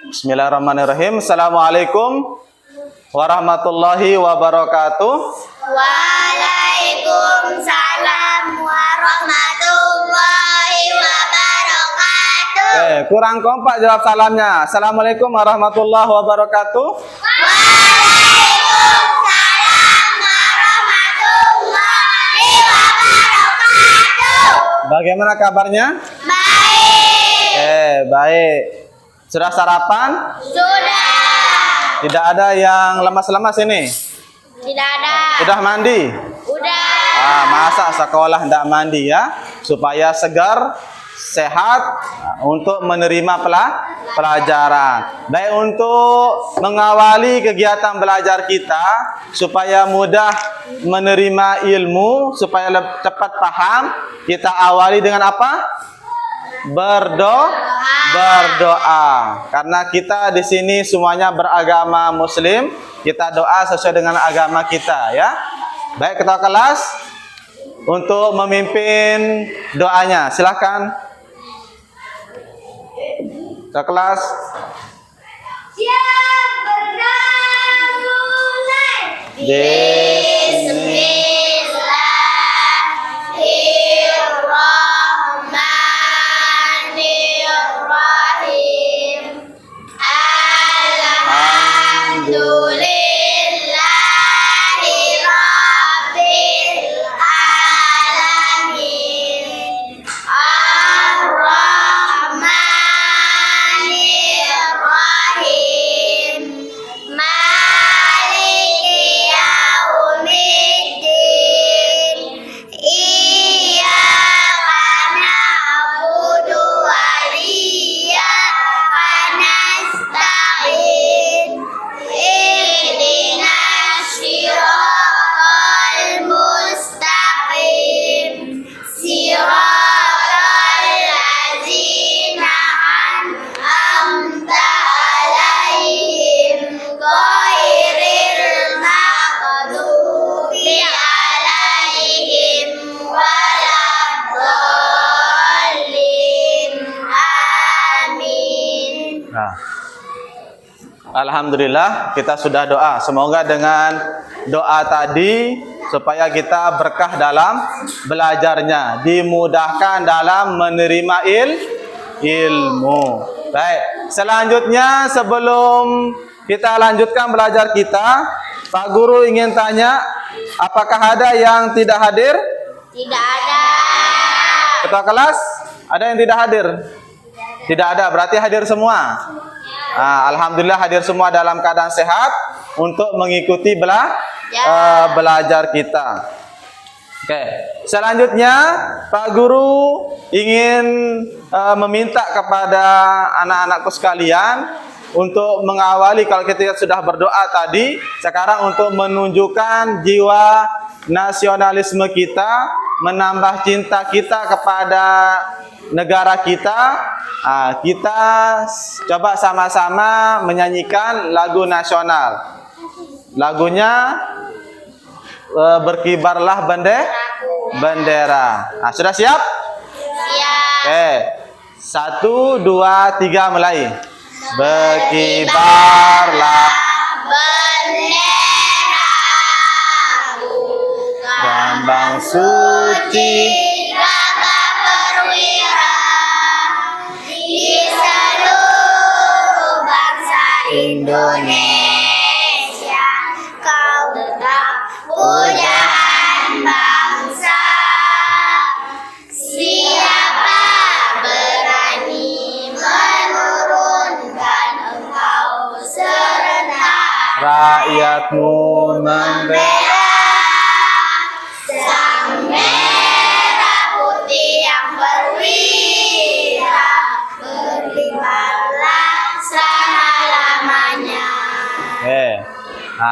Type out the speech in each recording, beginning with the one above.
Bismillahirrahmanirrahim. Assalamualaikum warahmatullahi wabarakatuh. Waalaikumsalam warahmatullahi wabarakatuh. Kurang kompak jawab salamnya. Assalamualaikum warahmatullahi wabarakatuh. Waalaikumsalam warahmatullahi wabarakatuh. Bagaimana kabarnya? Baik. Baik. Sudah sarapan? Sudah. Tidak ada yang lemas-lemas ini? Tidak ada. Sudah mandi? Udah. Masa sekolah tidak mandi ya? Supaya segar, sehat untuk menerima pelajaran. Baik, untuk mengawali kegiatan belajar kita supaya mudah menerima ilmu, supaya cepat paham, kita awali dengan apa? Berdoa. Karena kita di sini semuanya beragama Muslim, kita doa sesuai dengan agama kita ya. Baik, ketua kelas untuk memimpin doanya, silakan. Ketua kelas. Siap, berdoa mulai. Bismillahirrahmanirrahim. Alhamdulillahi rabbil alamin. Ar-Rahmanirrahim. Maliki yaumiddin. Iyyaka na'budu wa iyyaka nasta'in. Ihdinas siratal mustaqim. Siratal ladzina an'amta 'alaihim ghairil maghdubi 'alaihim waladdallin. Amin. Alhamdulillah kita sudah doa. Semoga dengan doa tadi supaya kita berkah dalam belajarnya, dimudahkan dalam menerima ilmu. Baik, selanjutnya sebelum kita lanjutkan belajar kita, Pak Guru ingin tanya, apakah ada yang tidak hadir? Tidak ada. Ketua kelas, ada yang tidak hadir? Tidak ada, berarti hadir semua. Alhamdulillah hadir semua dalam keadaan sehat untuk mengikuti belajar kita. Oke, selanjutnya Pak Guru ingin meminta kepada anak-anakku sekalian untuk mengawali, kalau kita sudah berdoa tadi, sekarang untuk menunjukkan jiwa nasionalisme kita, menambah cinta kita kepada negara kita. Kita coba sama-sama menyanyikan lagu nasional. Lagunya Berkibarlah Bendera. Sudah siap? Siap. Oke, 1, 2, 3 mulai. Berkibarlah Bendera lambang suci gagah perwira di seluruh bangsa Indonesia. Kau tetap pujaan bangsa. Siapa berani menurunkan engkau serentak? rakyatmu membela. Sang merah putih yang berwira, berkibarlah selama-lamanya.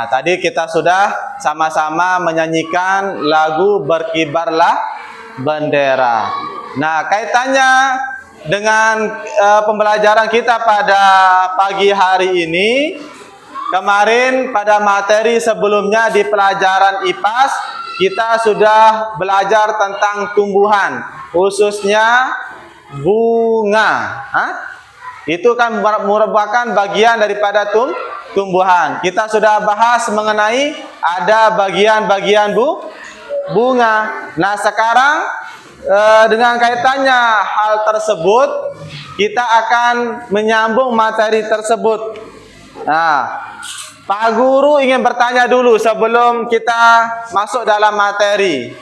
Tadi kita sudah sama-sama menyanyikan lagu Berkibarlah Bendera. Nah, kaitannya dengan pembelajaran kita pada pagi hari ini, kemarin pada materi sebelumnya di pelajaran IPAS, kita sudah belajar tentang tumbuhan, khususnya bunga. Itu kan merupakan bagian daripada tumbuhan. Kita sudah bahas mengenai ada bagian-bagian bunga. Nah, sekarang dengan kaitannya hal tersebut, kita akan menyambung materi tersebut. Nah, Pak Guru ingin bertanya dulu sebelum kita masuk dalam materi.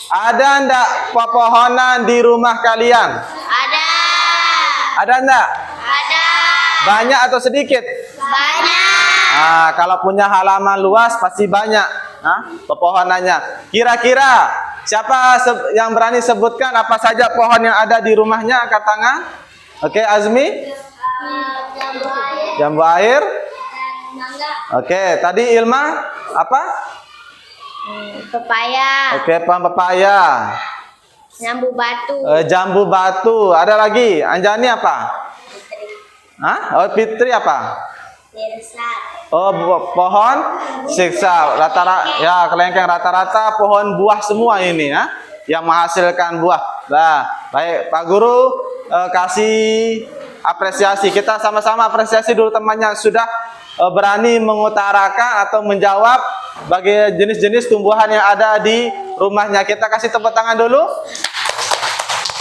Ada enggak pepohonan di rumah kalian? Ada. Ada enggak? Ada. Banyak atau sedikit? Banyak. Kalau punya halaman luas pasti banyak pepohonannya. Kira-kira siapa yang berani sebutkan apa saja pohon yang ada di rumahnya? Angkat tangan. Oke, Azmi. Jambu air. Jambu air. Mangga. Oke, tadi Ilma apa? Pepaya. Oke, pohon pepaya. Jambu batu. Jambu batu. Ada lagi? Anjani apa? Oh, Fitri apa? Sirsat. Oh, pohon siksa. Ya, kelengkeng rata-rata pohon buah semua ini yang menghasilkan buah. Nah, baik Pak Guru kasih apresiasi. Kita sama-sama apresiasi dulu temannya sudah berani mengutarakan atau menjawab bagi jenis-jenis tumbuhan yang ada di rumahnya. Kita kasih tepuk tangan dulu.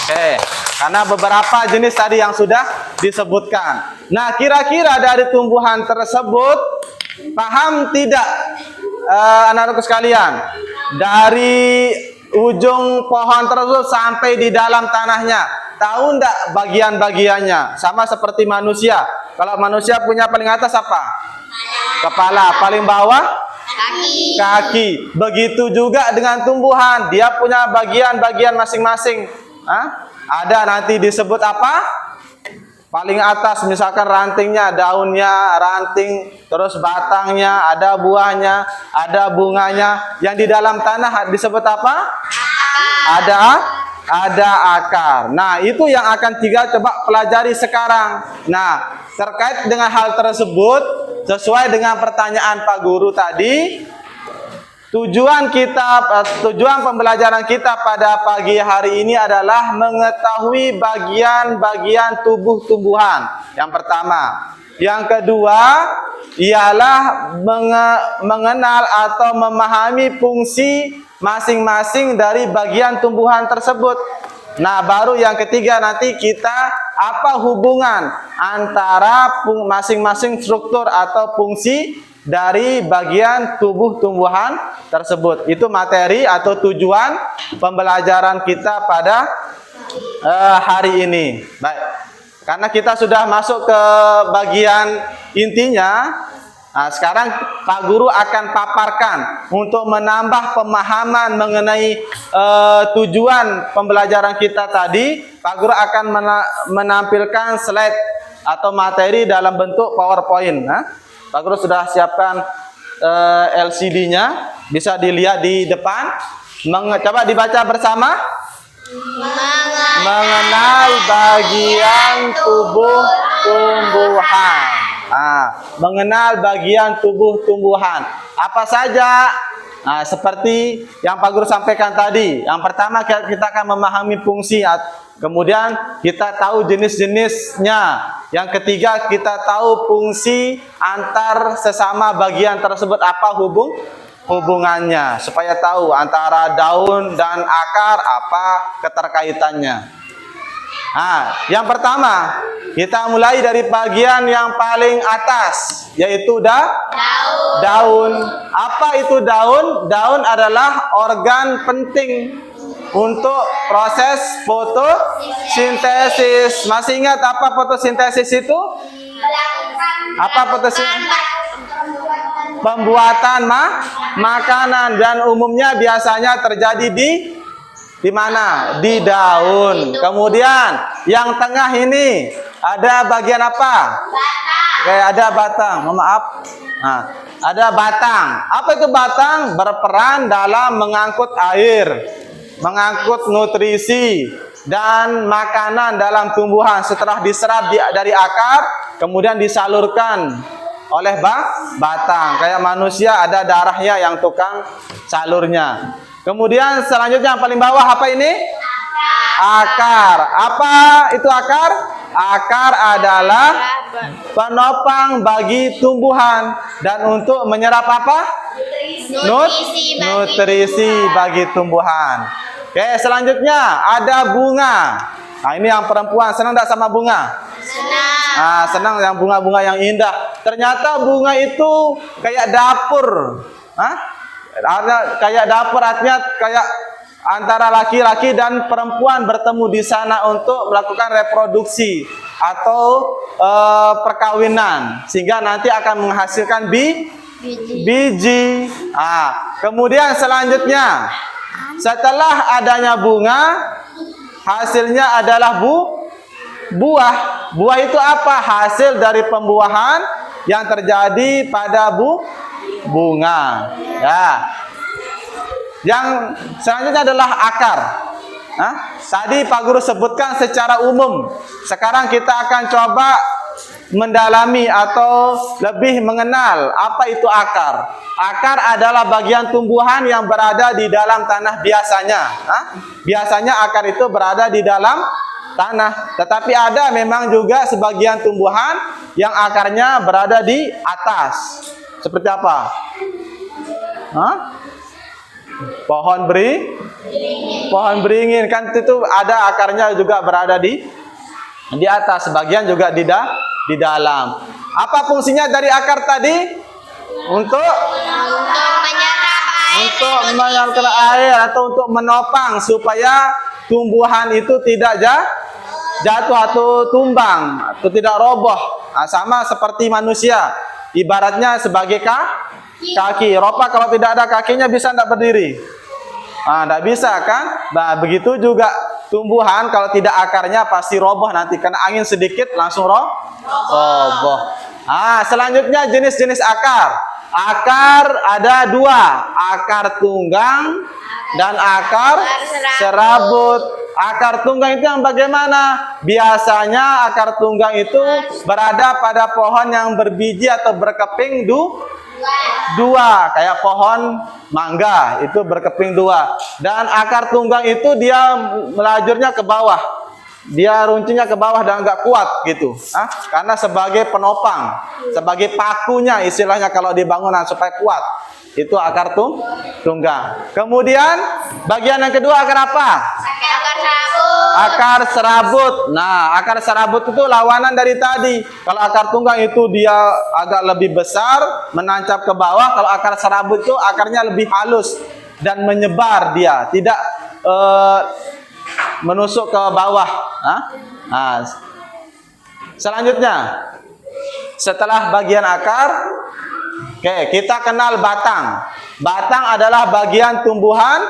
Oke, karena beberapa jenis tadi yang sudah disebutkan. Nah, kira-kira dari tumbuhan tersebut paham tidak anak-anakku sekalian? Dari ujung pohon tersebut sampai di dalam tanahnya, tahu enggak bagian-bagiannya? Sama seperti manusia. Kalau manusia punya paling atas apa? Kepala. Paling bawah? Kaki. Begitu juga dengan tumbuhan, dia punya bagian-bagian masing-masing. Ada nanti disebut apa? Paling atas misalkan rantingnya, daunnya, ranting, terus batangnya, ada buahnya, ada bunganya. Yang di dalam tanah disebut apa? Ada akar. Nah, itu yang akan kita coba pelajari sekarang. Nah, terkait dengan hal tersebut, sesuai dengan pertanyaan Pak Guru tadi, tujuan pembelajaran kita pada pagi hari ini adalah mengetahui bagian-bagian tubuh tumbuhan. Yang pertama. Yang kedua, ialah mengenal atau memahami fungsi masing-masing dari bagian tumbuhan tersebut. Nah, baru yang ketiga nanti kita apa hubungan antara masing-masing struktur atau fungsi dari bagian tubuh tumbuhan tersebut. Itu materi atau tujuan pembelajaran kita pada hari ini. Baik, karena kita sudah masuk ke bagian intinya. Nah, sekarang Pak Guru akan paparkan untuk menambah pemahaman mengenai tujuan pembelajaran kita tadi. Pak Guru akan menampilkan slide atau materi dalam bentuk PowerPoint. Pak Guru sudah siapkan LCD-nya, bisa dilihat di depan. Coba dibaca bersama. Mengenal bagian tubuh tumbuhan. Mengenal bagian tubuh tumbuhan. Apa saja? Seperti yang Pak Guru sampaikan tadi. Yang pertama kita akan memahami fungsi. Kemudian kita tahu jenis-jenisnya. Yang ketiga kita tahu fungsi antar sesama bagian tersebut apa hubungannya, supaya tahu antara daun dan akar apa keterkaitannya. Yang pertama kita mulai dari bagian yang paling atas, yaitu daun. Apa itu daun? Daun adalah organ penting untuk proses fotosintesis. Masih ingat apa fotosintesis itu? Apa fotosintesis? Pembuatan makanan, dan umumnya biasanya terjadi di mana? Di daun. Kemudian yang tengah ini ada bagian apa? Kayak ada batang. Maaf. Ada batang. Apa itu batang? Berperan dalam mengangkut air, mengangkut nutrisi dan makanan dalam tumbuhan. Setelah diserap dari akar, kemudian disalurkan oleh batang. Kayak manusia ada darahnya yang tukang salurnya. Kemudian selanjutnya yang paling bawah apa ini? Akar. Apa itu akar? Akar adalah penopang bagi tumbuhan dan untuk menyerap apa? Nutrisi bagi tumbuhan. Oke, selanjutnya ada bunga. Nah, ini yang perempuan senang tidak sama bunga? Senang. Senang yang bunga-bunga yang indah. Ternyata bunga itu kayak dapur. Kayak dapur, artinya kayak antara laki-laki dan perempuan bertemu di sana untuk melakukan reproduksi atau perkawinan, sehingga nanti akan menghasilkan biji. Kemudian selanjutnya, setelah adanya bunga, hasilnya adalah buah. Buah itu apa? Hasil dari pembuahan yang terjadi pada bunga. Ya. Yang selanjutnya adalah akar. Tadi Pak Guru sebutkan secara umum. Sekarang kita akan coba mendalami atau lebih mengenal apa itu akar. Akar adalah bagian tumbuhan yang berada di dalam tanah biasanya. Biasanya akar itu berada di dalam tanah. Tetapi ada memang juga sebagian tumbuhan yang akarnya berada di atas. Seperti apa? Pohon beringin kan itu ada akarnya juga berada di atas, sebagian juga di dalam. Apa fungsinya dari akar tadi? Untuk menyerap air atau untuk menopang supaya tumbuhan itu tidak jatuh atau tumbang atau tidak roboh. Sama seperti manusia, ibaratnya sebagai kaki. Ropa kalau tidak ada kakinya bisa tidak berdiri? Tidak bisa kan? Begitu juga tumbuhan kalau tidak akarnya pasti roboh nanti, karena angin sedikit langsung roboh. Selanjutnya jenis-jenis akar. Akar ada dua, akar tunggang dan akar serabut. Akar tunggang itu yang bagaimana? Biasanya akar tunggang itu berada pada pohon yang berbiji atau berkeping dua, kayak pohon mangga itu berkeping dua. Dan akar tunggang itu dia melajurnya ke bawah, dia runcingnya ke bawah dan agak kuat gitu, karena sebagai penopang, sebagai pakunya istilahnya kalau di bangunan supaya kuat. Itu akar tunggang. Kemudian bagian yang kedua akar apa? Akar serabut. Nah, akar serabut itu lawanan dari tadi. Kalau akar tunggang itu dia agak lebih besar, menancap ke bawah. Kalau akar serabut itu akarnya lebih halus dan menyebar, dia tidak menusuk ke bawah. Selanjutnya, setelah bagian akar, kita kenal batang. Batang adalah bagian tumbuhan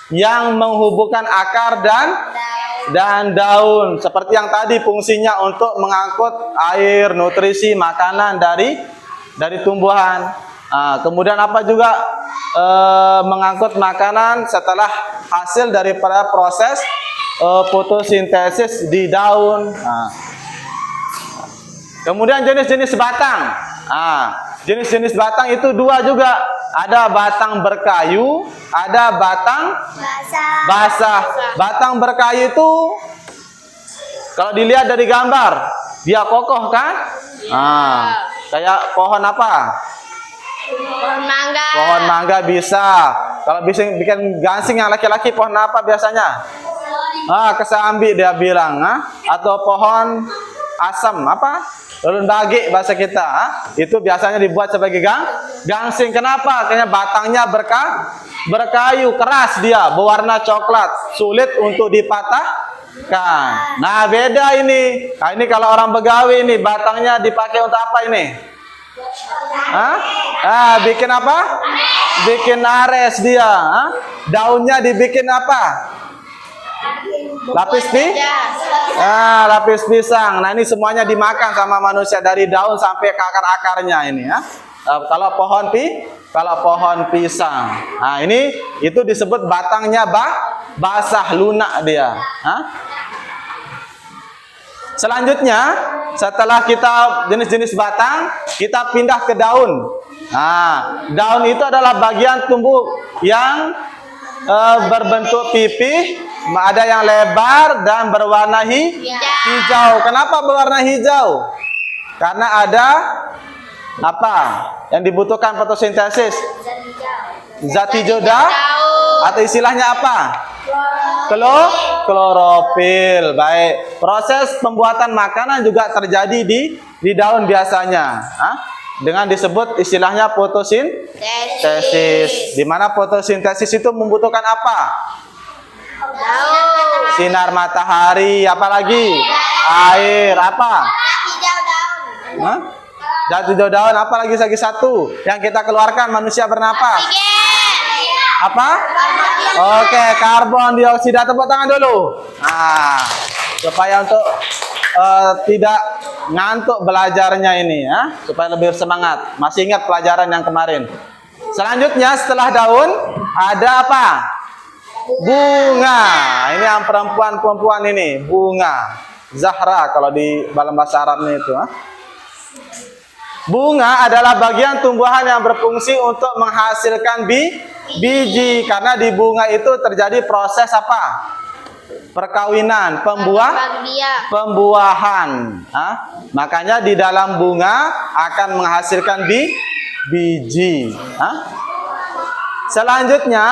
yang menghubungkan akar dan daun. Seperti yang tadi fungsinya untuk mengangkut air, nutrisi, makanan dari tumbuhan. Kemudian apa juga? Mengangkut makanan setelah hasil daripada proses fotosintesis di daun. Kemudian jenis-jenis batang. Jenis-jenis batang itu dua juga. Ada batang berkayu, ada batang basah. Batang berkayu itu kalau dilihat dari gambar, dia kokoh kan? Kayak pohon apa? Pohon mangga bisa. Kalau bisa bikin gansing yang laki-laki, pohon apa biasanya? Kesambi dia bilang. Atau pohon asam apa? Ulun bagi bahasa kita. Itu biasanya dibuat sebagai gansing. Kenapa? Karena batangnya berkayu, keras dia, berwarna coklat, sulit untuk dipatahkan. Nah, beda ini. Nah, ini kalau orang Begawi ini batangnya dipakai untuk apa ini? Bikin apa? Bikin ares dia. Daunnya dibikin apa? Lapis pisang. Nah, ini semuanya dimakan sama manusia dari daun sampai ke akar-akarnya ini ya. Kalau pohon pisang. Nah, ini itu disebut batangnya basah, lunak dia. Selanjutnya, setelah kita jenis-jenis batang, kita pindah ke daun. Nah, daun itu adalah bagian tumbuh yang berbentuk pipih, ada yang lebar dan berwarna hijau. Kenapa berwarna hijau? Karena ada apa yang dibutuhkan fotosintesis? Zat hijau atau istilahnya apa? Klorofil. Baik. Proses pembuatan makanan juga terjadi di daun biasanya. Dengan disebut istilahnya fotosintesis. Di mana fotosintesis itu membutuhkan apa? Sinar matahari, apalagi air, apa? Zat hijau daun, apalagi satu yang kita keluarkan manusia bernapas. Apa? Oke, karbon dioksida. Tepuk tangan dulu. Nah, supaya untuk tidak ngantuk belajarnya ini, ya, supaya lebih semangat. Masih ingat pelajaran yang kemarin? Selanjutnya setelah daun ada apa? Bunga. Ini yang perempuan ini, bunga. Zahra kalau di dalam bahasa Arabnya itu. Bunga adalah bagian tumbuhan yang berfungsi untuk menghasilkan biji. Karena di bunga itu terjadi proses apa? Perkawinan, pembuahan. Makanya di dalam bunga akan menghasilkan biji. Selanjutnya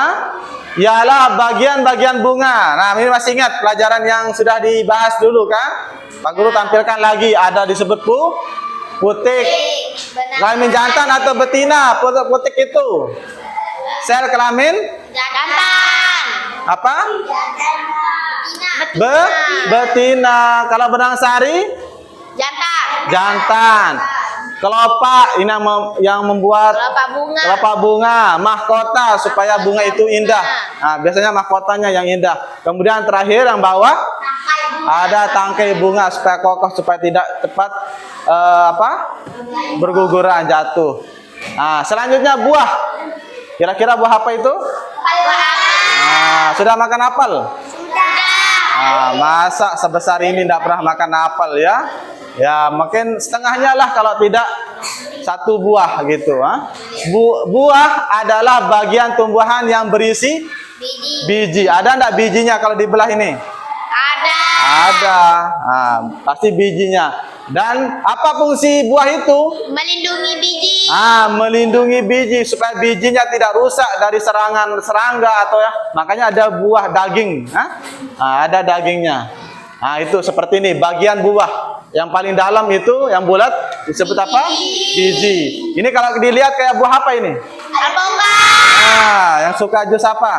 ialah bagian-bagian bunga. Nah, ini masih ingat pelajaran yang sudah dibahas dulu kan? Pak Guru tampilkan lagi, ada disebut putik. Kelamin jantan atau betina? Putik itu sel kelamin Jantan. apa? Betina. Kalau benang sari? Jantan. Kelopak ini yang membuat kelopak bunga, mahkota supaya bunga itu indah. Nah, biasanya mahkotanya yang indah. Kemudian terakhir yang bawah ada tangkai bunga supaya kokoh, supaya tidak cepat berguguran, jatuh. Nah, selanjutnya buah. Kira-kira buah apa itu? Nah, sudah makan apel? Nah, masa sebesar ini tidak pernah makan apel ya? Ya, mungkin setengahnya lah kalau tidak satu buah gitu. Buah adalah bagian tumbuhan yang berisi biji. Ada enggak bijinya kalau dibelah ini? Ada. Nah, pasti bijinya. Dan apa fungsi buah itu? Melindungi biji. Melindungi biji supaya bijinya tidak rusak dari serangan serangga atau ya. Makanya ada buah daging. Ada dagingnya. Nah, itu seperti ini bagian buah. Yang paling dalam itu yang bulat disebut apa? Biji. Ini kalau dilihat kayak buah apa ini? Alpukat. Yang suka jus apa?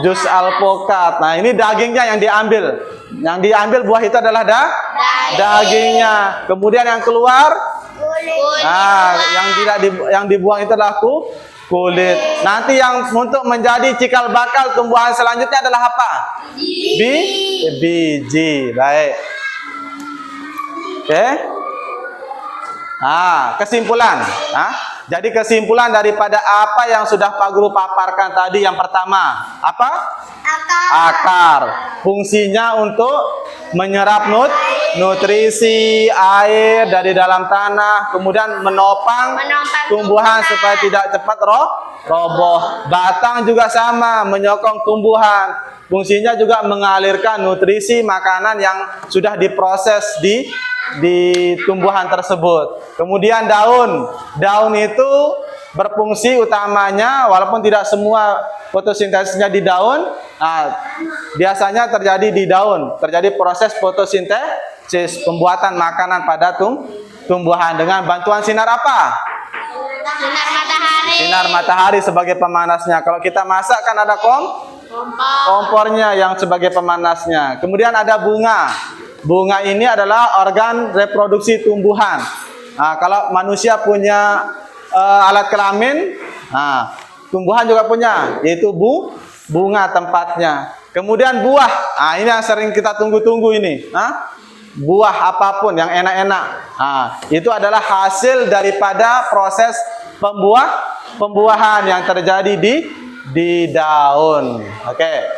Jus alpukat. Nah, ini dagingnya yang diambil. Yang diambil buah itu adalah dagingnya. Kemudian yang keluar, yang dibuang itu adalah kulit. Nanti yang untuk menjadi cikal bakal tumbuhan selanjutnya adalah apa? Biji. Baik. Oke. Kesimpulan. Jadi kesimpulan daripada apa yang sudah Pak Guru paparkan tadi, yang pertama apa? Akar. Fungsinya untuk menyerap nutrisi air dari dalam tanah, kemudian menopang tumbuhan supaya tidak cepat roboh. Batang juga sama, menyokong tumbuhan. Fungsinya juga mengalirkan nutrisi makanan yang sudah diproses di tumbuhan tersebut. Kemudian daun itu berfungsi utamanya, walaupun tidak semua fotosintesisnya di daun, biasanya terjadi di daun, terjadi proses fotosintesis, pembuatan makanan pada tumbuhan dengan bantuan sinar apa? Sinar matahari sebagai pemanasnya. Kalau kita masak kan ada kompornya yang sebagai pemanasnya. Kemudian ada bunga. Bunga ini adalah organ reproduksi tumbuhan. Kalau manusia punya alat kelamin, tumbuhan juga punya, yaitu bunga tempatnya. Kemudian buah. Ini yang sering kita tunggu-tunggu ini. Buah apapun yang enak-enak. Itu adalah hasil daripada proses pembuahan yang terjadi di daun. Oke.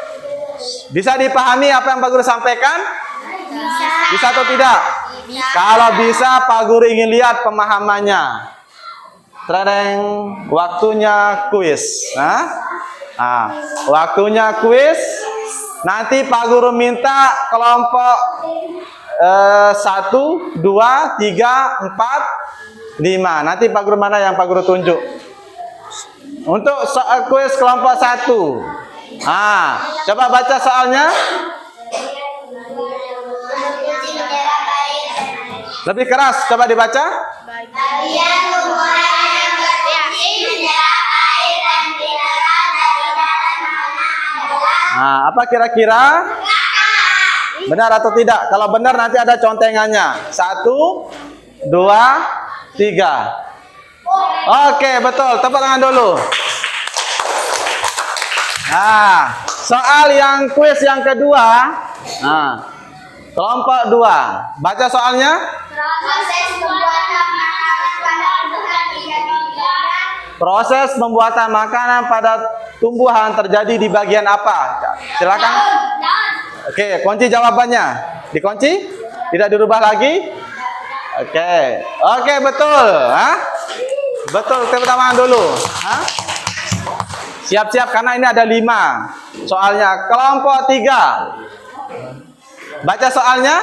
Bisa dipahami apa yang Pak Guru sampaikan? Bisa atau tidak? Kalau bisa, Pak Guru ingin lihat pemahamannya. Waktunya kuis. Waktunya kuis. Nanti Pak Guru minta kelompok 1, 2, 3, 4, 5. Nanti Pak Guru mana yang Pak Guru tunjuk. Untuk soal kuis kelompok 1. Coba baca soalnya. Lebih keras, coba dibaca. Bagian tumbuhan yang berfungsi menyerap air dan mineral dari dalam tanah adalah Apa kira-kira? Benar atau tidak? Kalau benar nanti ada contengannya. 1, 2, 3. Oke, betul. Tepuk tangan dulu. Soal yang kuis yang kedua. Kelompok 2. Baca soalnya. proses pembuatan makanan pada tumbuhan Proses pembuatan makanan pada tumbuhan terjadi di bagian apa? Silakan. Oke, kunci jawabannya. Dikunci? Tidak dirubah lagi? Oke, betul. Betul, tepuk tangan dulu. Siap-siap karena ini ada 5. Soalnya kelompok 3. Baca soalnya.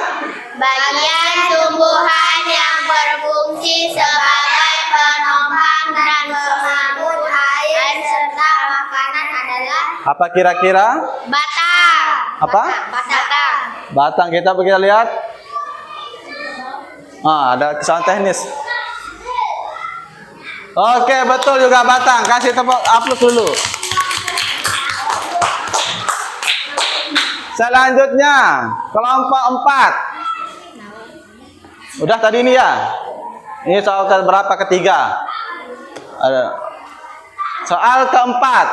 bagian tumbuhan yang berfungsi sebagai penopang dan pengangkut air serta makanan adalah Apa kira-kira? batang. Apa? Batang. Batang, kita lihat. Ada kesalahan teknis. Oke, betul juga batang. Kasih tepuk aplaus dulu. Selanjutnya, kelompok 4. Udah tadi ini ya? Ini soal berapa? Ketiga. Soal keempat.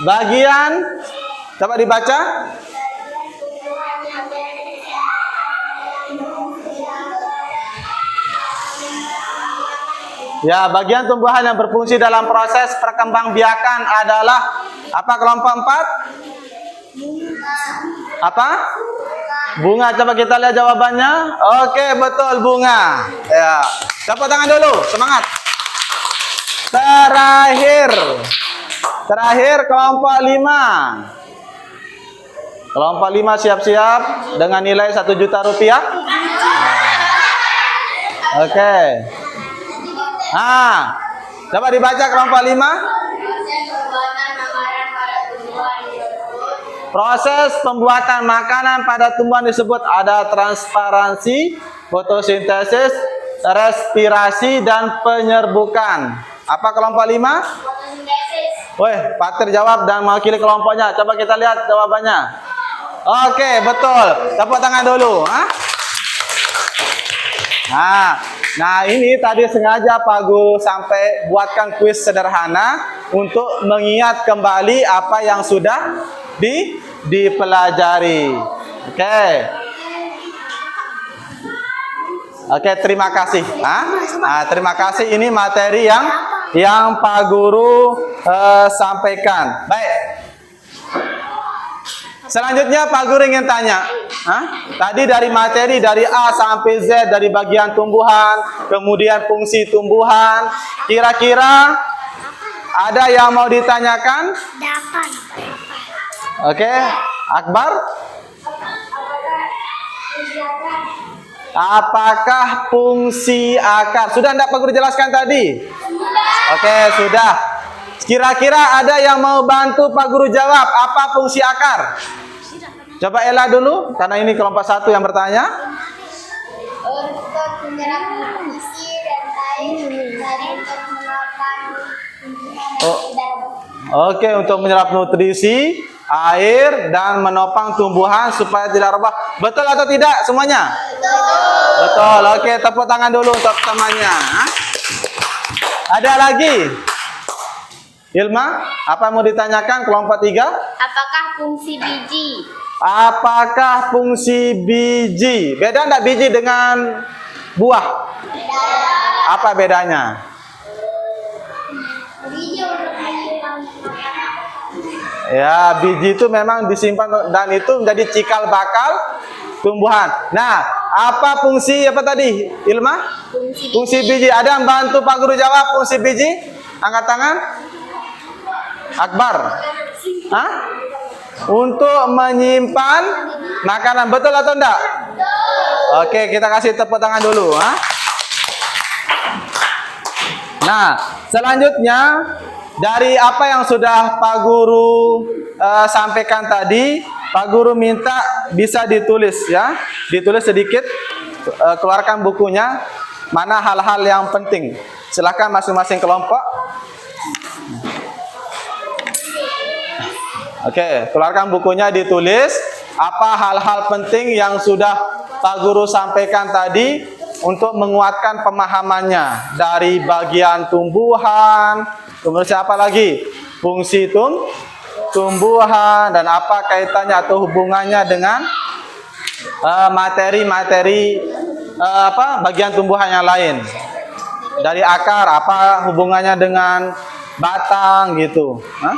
Bagian, coba dibaca. Ya, bagian tumbuhan yang berfungsi dalam proses perkembangbiakan adalah apa kelompok 4? Apa? Bunga. Coba kita lihat jawabannya. Oke, betul, bunga. Ya. Tepuk tangan dulu. Semangat. Terakhir kelompok 5. Kelompok 5 siap-siap dengan nilai 1 juta rupiah. Oke. Coba dibaca kelompok 5. Proses pembuatan makanan pada tumbuhan disebut ada transparansi, fotosintesis, respirasi, dan penyerbukan. Apa kelompok 5? Pak terjawab dan mewakili kelompoknya. Coba kita lihat jawabannya. Oke, betul. Tepuk tangan dulu. Nah, ini tadi sengaja Pak Guru sampai buatkan kuis sederhana untuk mengingat kembali apa yang sudah dipelajari. Oke, terima kasih. Terima kasih, ini materi yang Pak Guru sampaikan. Baik. Selanjutnya Pak Guru ingin tanya. Tadi dari materi dari A sampai Z, dari bagian tumbuhan, kemudian fungsi tumbuhan. Kira-kira ada yang mau ditanyakan? Oke, Akbar. Apakah fungsi akar? Sudah enggak Pak Guru jelaskan tadi? Oke, sudah. Kira-kira ada yang mau bantu Pak Guru jawab apa fungsi akar? Coba Ella dulu, karena ini kelompok 1 yang bertanya. Untuk menyerap nutrisi dan air dari pengelolaan. Oke, untuk menyerap nutrisi, air, dan menopang tumbuhan supaya tidak rebah. Betul atau tidak semuanya? Betul. Oke, tepuk tangan dulu untuk temannya. Ada lagi? Ilma, apa yang mau ditanyakan kelompok 3? Apakah fungsi biji? Apakah fungsi biji? Beda enggak biji dengan buah? Apa bedanya? Ya, biji itu memang disimpan dan itu menjadi cikal bakal tumbuhan. Nah, apa fungsi apa tadi, Ilma? Fungsi biji. Ada yang bantu Pak Guru jawab fungsi biji? Angkat tangan. Akbar. Hah? Untuk menyimpan makanan. Betul atau enggak? Oke, kita kasih tepuk tangan dulu. Ha? Nah, selanjutnya dari apa yang sudah Pak Guru sampaikan tadi, Pak Guru minta bisa ditulis ya, ditulis sedikit, keluarkan bukunya, mana hal-hal yang penting. Silakan masing-masing kelompok. Oke, keluarkan bukunya, ditulis apa hal-hal penting yang sudah Pak Guru sampaikan tadi untuk menguatkan pemahamannya dari bagian tumbuhan, kemudian siapa lagi? Fungsi tumbuhan dan apa kaitannya atau hubungannya dengan materi-materi bagian tumbuhan yang lain. Dari akar apa hubungannya dengan batang gitu. Hah?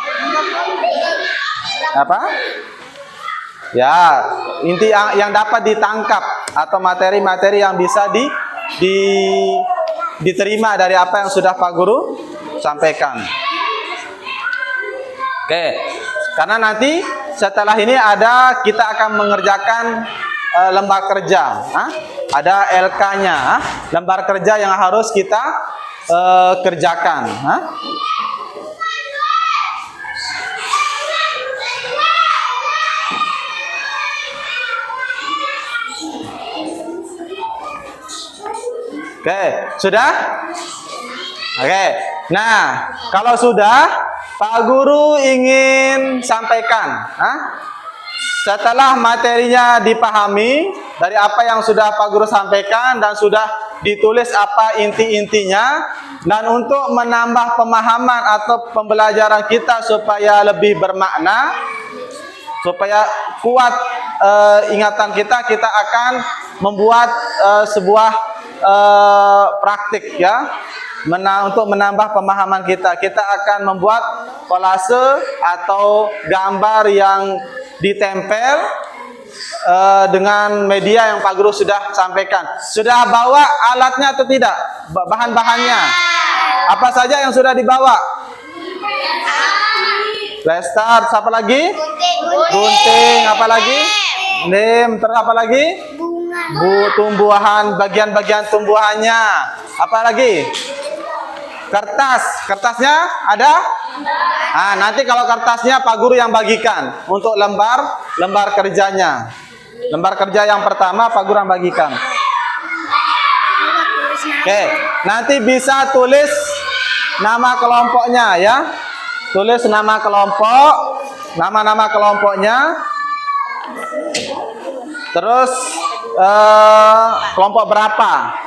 Apa? Ya, inti yang dapat ditangkap atau materi-materi yang bisa diterima dari apa yang sudah Pak Guru sampaikan. Oke, karena nanti setelah ini kita akan mengerjakan lembar kerja. Ada LK-nya, lembar kerja yang harus kita kerjakan. Oke, sudah? Oke, nah kalau sudah, Pak Guru ingin sampaikan, setelah materinya dipahami dari apa yang sudah Pak Guru sampaikan dan sudah ditulis apa inti-intinya, dan untuk menambah pemahaman atau pembelajaran kita supaya lebih bermakna, supaya kuat ingatan kita akan membuat sebuah praktik ya, untuk menambah pemahaman kita akan membuat kolase atau gambar yang ditempel dengan media yang Pak Guru sudah sampaikan. Sudah bawa alatnya atau tidak? Bahan-bahannya apa saja yang sudah dibawa? Plester, apa lagi? Gunting, apa lagi? Lem, terus apa lagi? Tumbuhan, bagian-bagian tumbuhannya. Apa lagi? Kertasnya ada? Nah, nanti kalau kertasnya Pak Guru yang bagikan untuk lembar kerjanya. Lembar kerja yang pertama Pak Guru yang bagikan. Oke, nanti bisa tulis nama kelompoknya ya. Tulis nama kelompok, nama-nama kelompoknya. Terus kelompok berapa?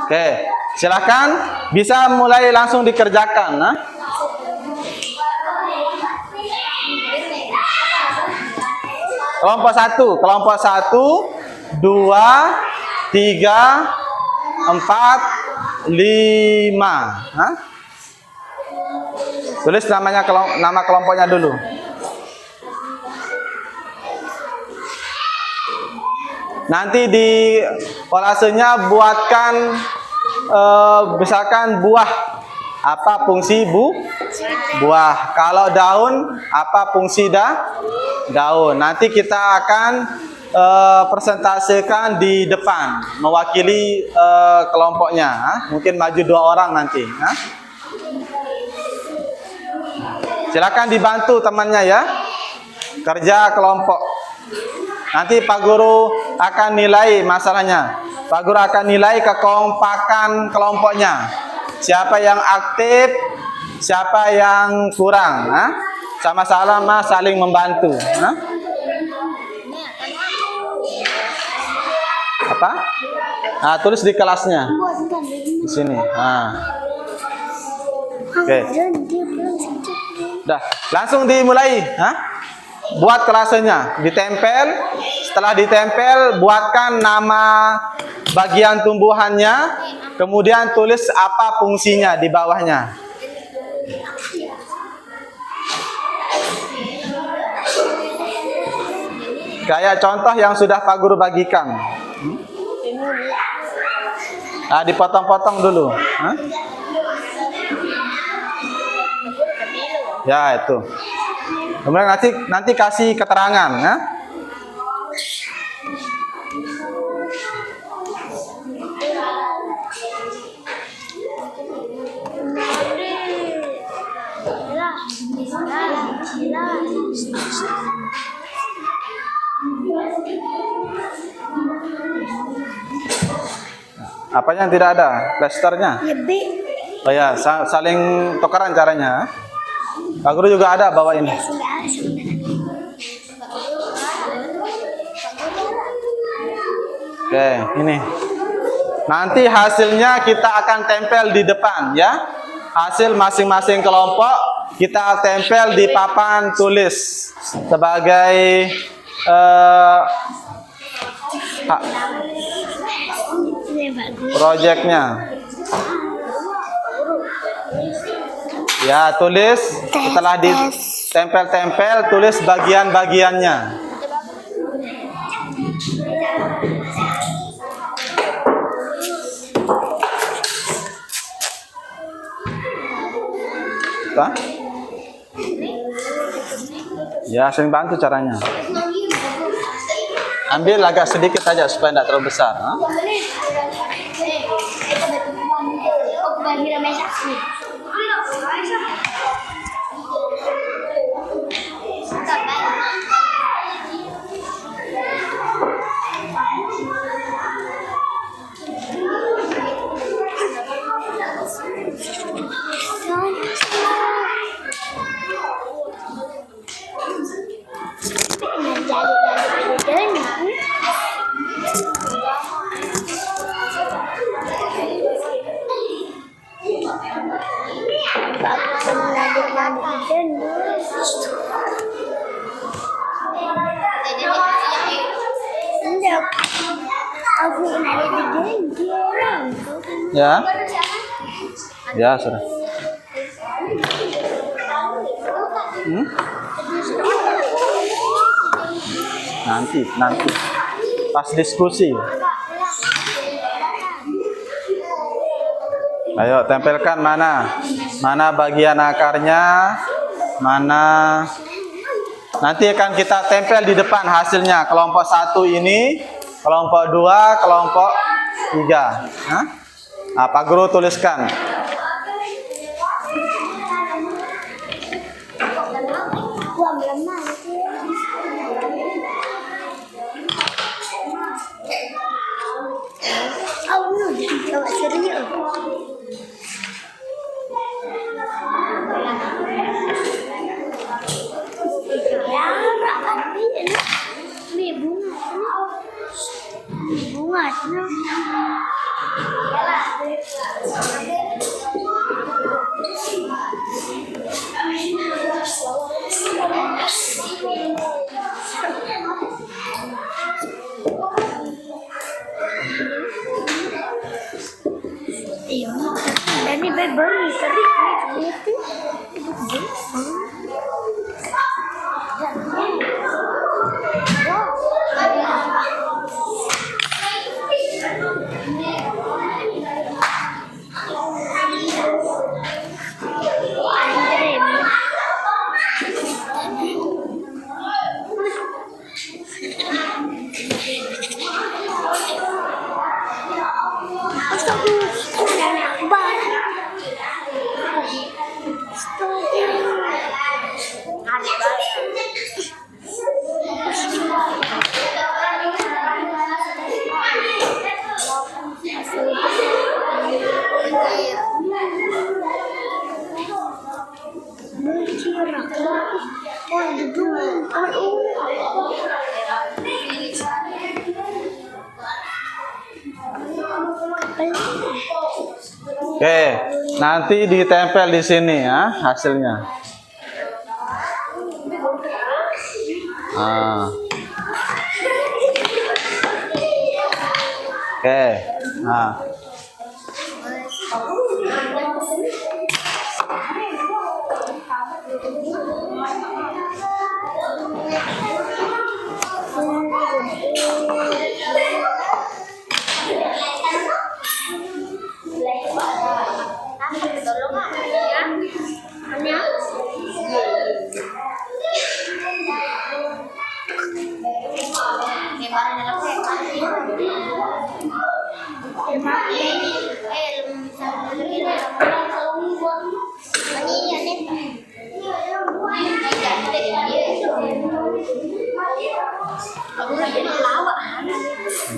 Oke, silakan bisa mulai langsung dikerjakan. Kelompok 1, 2, 3, 4, 5. Tulis nama kelompoknya dulu. Nanti di kolasenya buatkan misalkan buah, apa fungsi buah. Kalau daun, apa fungsi daun. Nanti kita akan presentasikan di depan mewakili kelompoknya. Mungkin maju 2 orang nanti. Silakan dibantu temannya ya, kerja kelompok. Nanti Pak Guru akan nilai masalahnya. Pak Guru akan nilai kekompakan kelompoknya. Siapa yang aktif, siapa yang kurang. Sama-sama saling membantu. Apa? Nah, tulis di kelasnya. Di sini. Oke. Udah, langsung dimulai. Buat kelasnya, ditempel. Setelah ditempel, buatkan nama bagian tumbuhannya, kemudian tulis apa fungsinya di bawahnya. Kayak contoh yang sudah Pak Guru bagikan. Ah, dipotong-potong dulu. Hah? Ya, itu. Kemudian nanti kasih keterangan, ya. Apanya yang tidak ada? Plasternya? Ya, B. Oh ya, saling tukaran caranya. Pak Guru juga ada bawa ini. Oke, ini. Nanti hasilnya kita akan tempel di depan, ya. Hasil masing-masing kelompok kita tempel di papan tulis sebagai proyeknya. Ya, tulis setelah ditempel-tempel, tulis bagian-bagiannya. Apa? Ya, sering bantu caranya. Ambil agak sedikit aja supaya tidak terlalu besar. Ha? Ya, ya sudah. Nanti pas diskusi. Ayo tempelkan mana bagian akarnya, mana. Nanti akan kita tempel di depan hasilnya. Kelompok 1 ini, kelompok 2, kelompok 3. Hah? Nah, Pak Guru tuliskan. Oke, nanti ditempel di sini ya hasilnya. Oke, nah.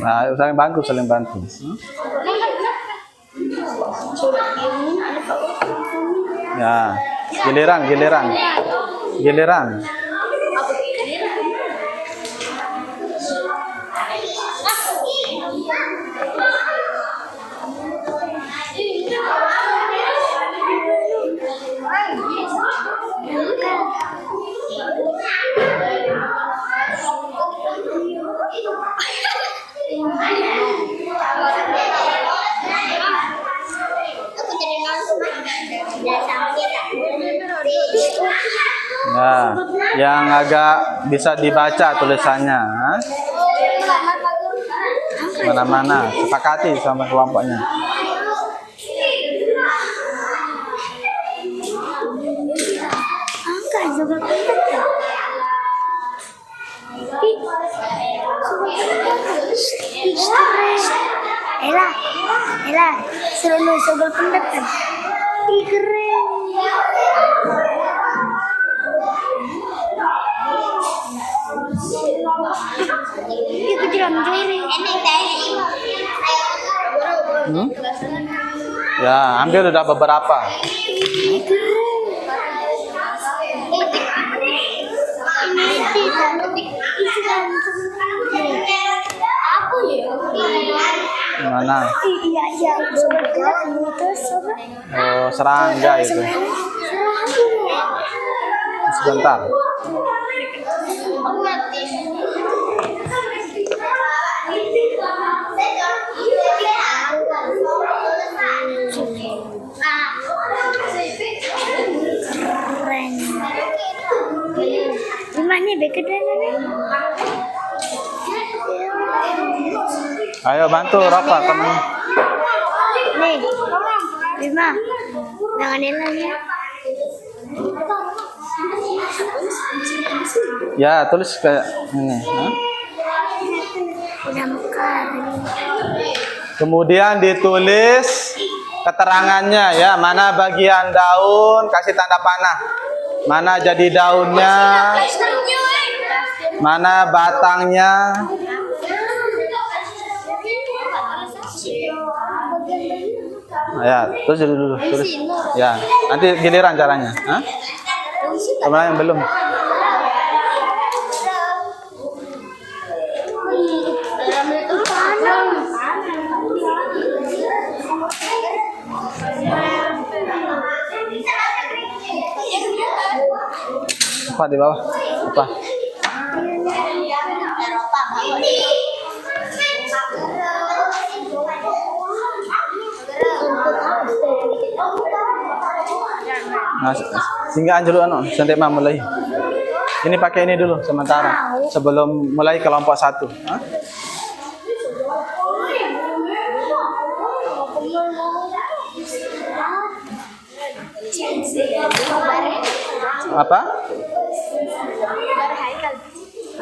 Nah, saling bantu, saling bantu. Ya, giliran, giliran, giliran. Nah, yang agak bisa dibaca tulisannya, mana-mana, sepakati sama kelompoknya. Angka juga pintar. Ela, seru sogal pendapat. Keren. Itu tidak menjadi. Ya, ambil udah beberapa. Mana? Iya, Oh, serangga itu. Sebentar. Keren. Gimana bekedan ini? Ayo bantu Rafa teman. Nih, Bima, jangan elanya. Ya, tulis kayak ini. Hah? Udah mekar. Kemudian ditulis keterangannya ya, mana bagian daun, kasih tanda panah. Mana jadi daunnya, mana batangnya. Ya, tulis dulu, tulis. Ya, nanti giliran caranya. Hah? Kemana yang belum? Apa di bawah? Apa? Nah, sehingga dulu sampai mulai. Ini pakai ini dulu sementara sebelum mulai kelompok 1. Hah? Apa?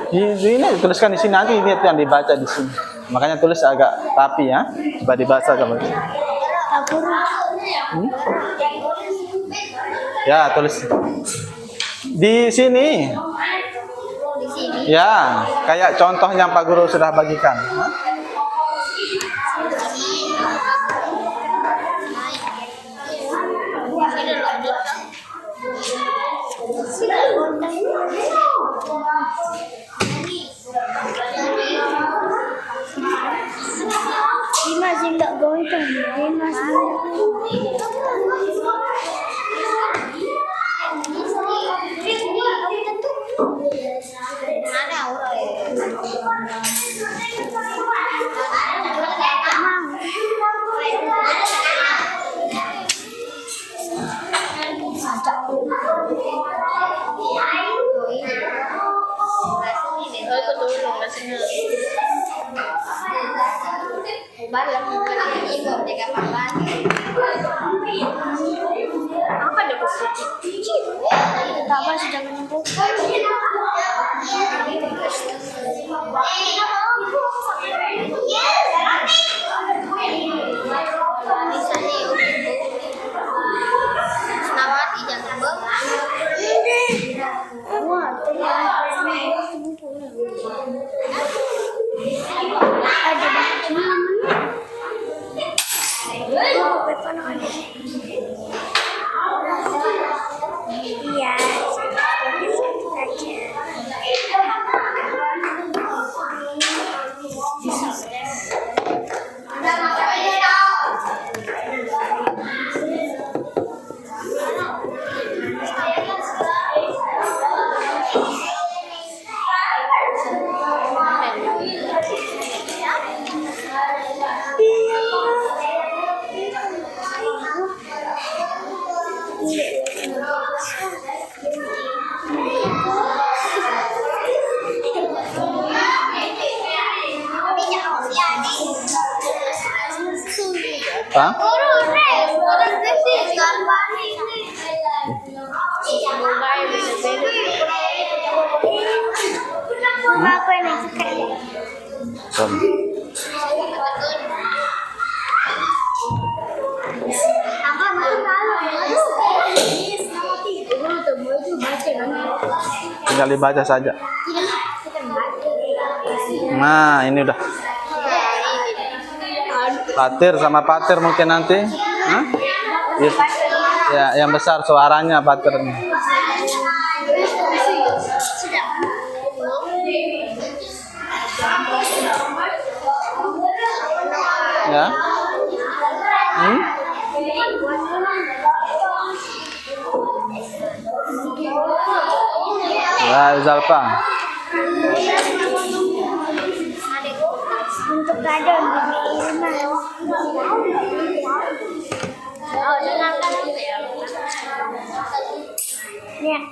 Ini dituliskan di sini, nanti ini yang dibaca di sini. Makanya tulis agak rapi ya, supaya dibaca sama. Ya, tulis di sini. Ya, kayak contoh yang Pak Guru sudah bagikan. Hah? Dimas enggak goncang, Dimas. Apa ada Apa sudah menyembuh? Senawati jangan Ada Hah? Apa yang suka? Tinggal dibaca saja. Nah, ini udah. Patir sama patir mungkin nanti. Hah? Ya, yang besar suaranya patirnya. Ya. Ya, Zalpa. Untuk kado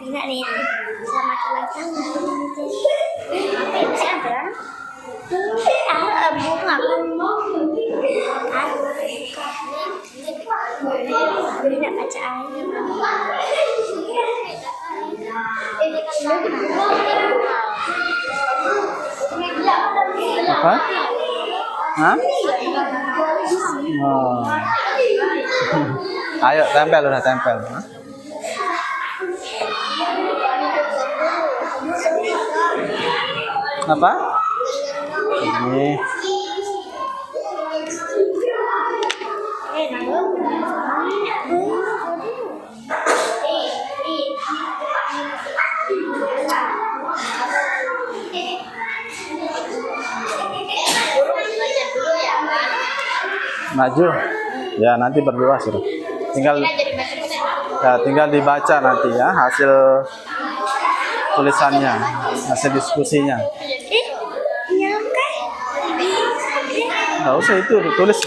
ini nih. Selamat ulang tahun. Apa itu sih Abang? Bunga. Ini nak baca ayat. Apa? Hah? Oh. Ayo tempel udah tempel. Hah? Apa? Ini. Maju. Ya, nanti berdua sudah. Tinggal dibaca nanti ya hasil tulisannya, hasil diskusinya. Nggak usah itu ditulis.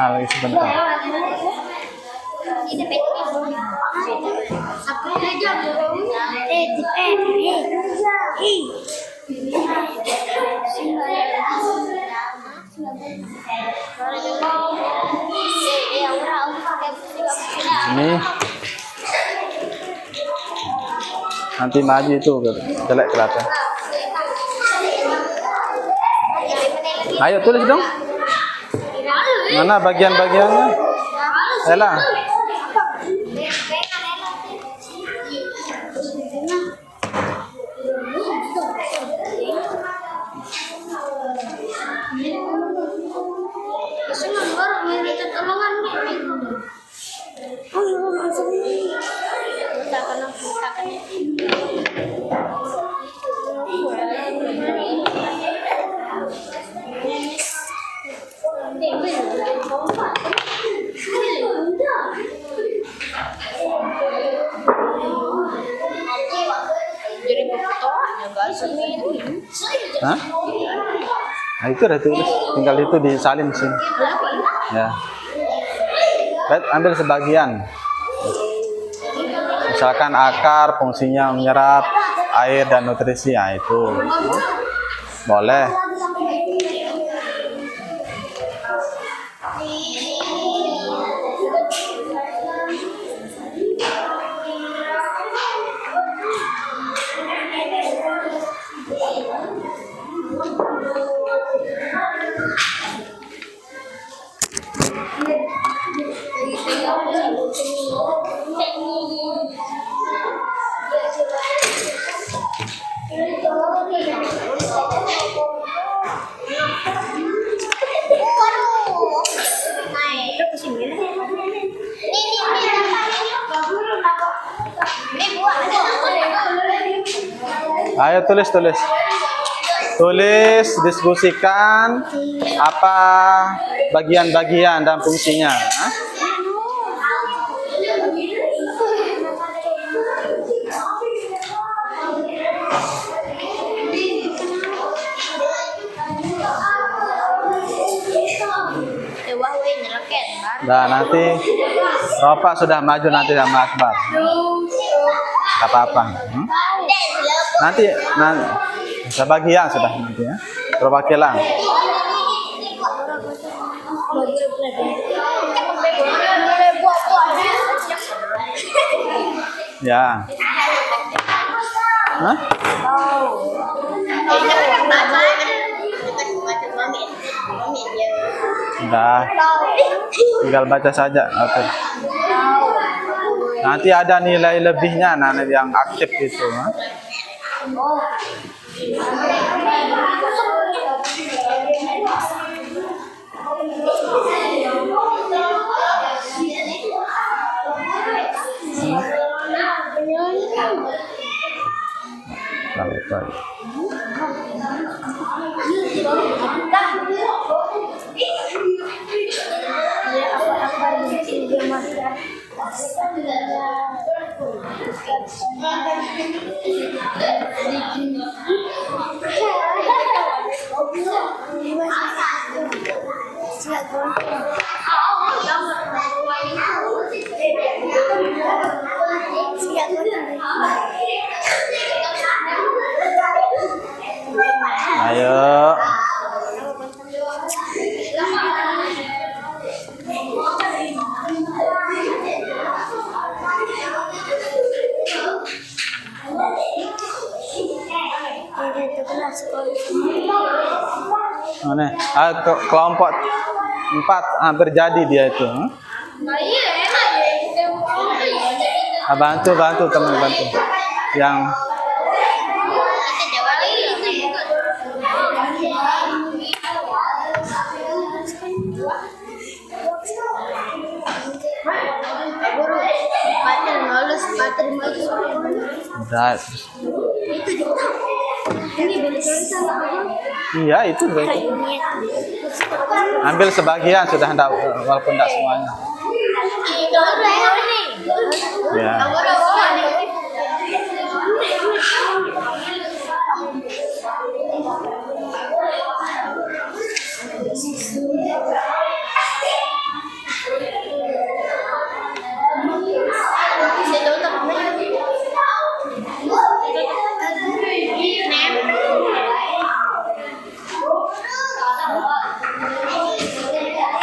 Lagi sebentar. Ini nanti maju itu jelek kelihatan. Ayo tulis dong. Mana bagian-bagiannya? Ella. Hah? Nah, itu udah tulis, tinggal itu disalin sini. Ya. Baik, ambil sebagian. Misalkan akar, fungsinya menyerap air dan nutrisi, ya itu boleh. Ayo tulis. Tulis, diskusikan apa bagian-bagian dan fungsinya. Hah? Nah, nanti Bapak sudah maju nanti sama Akbar. Gak apa-apa. Nanti sebagian sudah nanti ya. Perwakilan. Ya. Hah? Sudah. Tinggal baca saja. Oke. Nanti ada nilai lebihnya nanti yang aktif itu. Ayo. Mana? Kelompok 4 hampir jadi dia itu. Bantu teman bantu. Yang udah. Iya itu baik. Ambil sebagian sudah hendak walaupun tidak semuanya. Ya.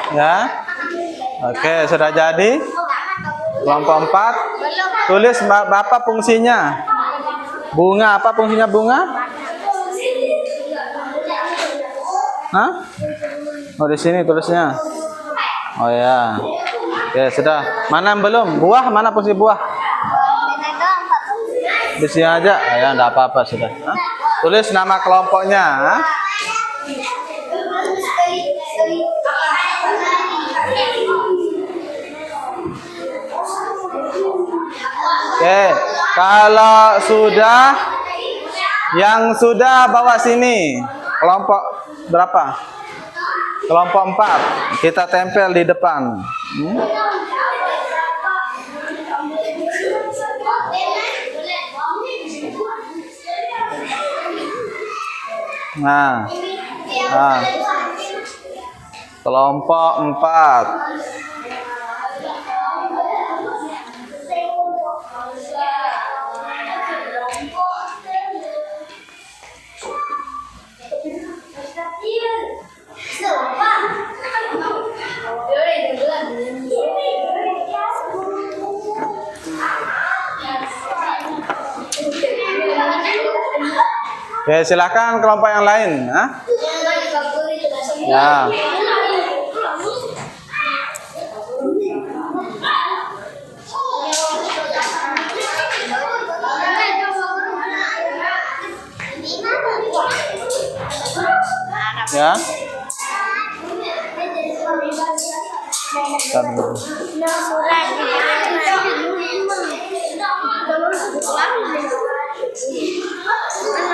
Ya. Oke, sudah jadi. Kelompok 4. Tulis apa fungsinya? Bunga, apa fungsinya bunga? Hah? Oh, di sini tulisnya. Oh ya. Oke, sudah. Mana yang belum? Buah, mana fungsi buah? Di sini aja. Ya, enggak apa-apa sudah. Hah? Tulis nama kelompoknya. Hah? Oke, kalau sudah, yang sudah bawa sini, kelompok berapa? Kelompok 4, kita tempel di depan. Nah, kelompok 4. Oke, silakan kelompok yang lain. Hah? Ya. Ya.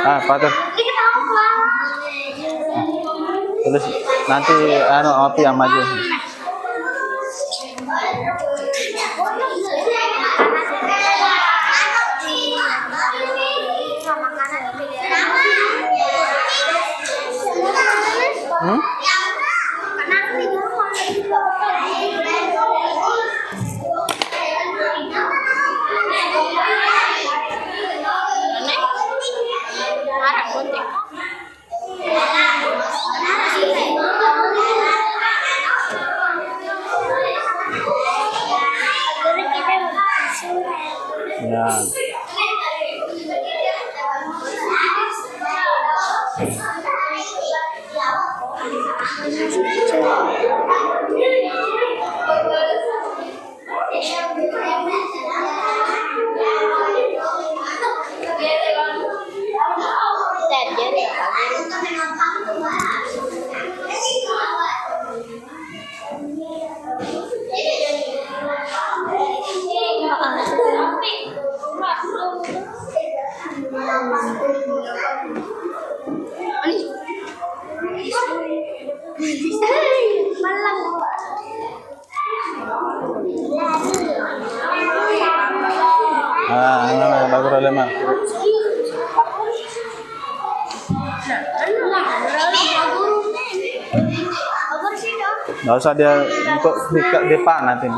Ah, Pak. Tulis nanti Opi yang maju. Hmm? Ya. Bagus lemah. Nggak usah dia untuk di depan nanti.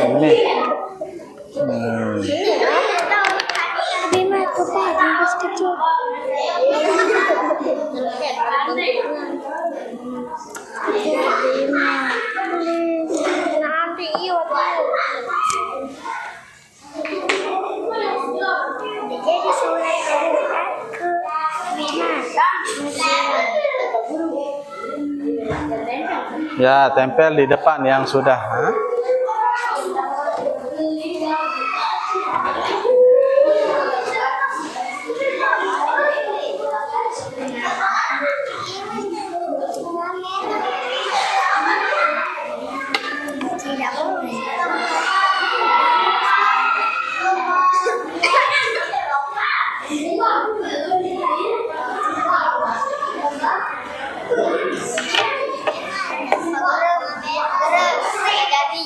Ini. Ya, tempel di depan yang sudah.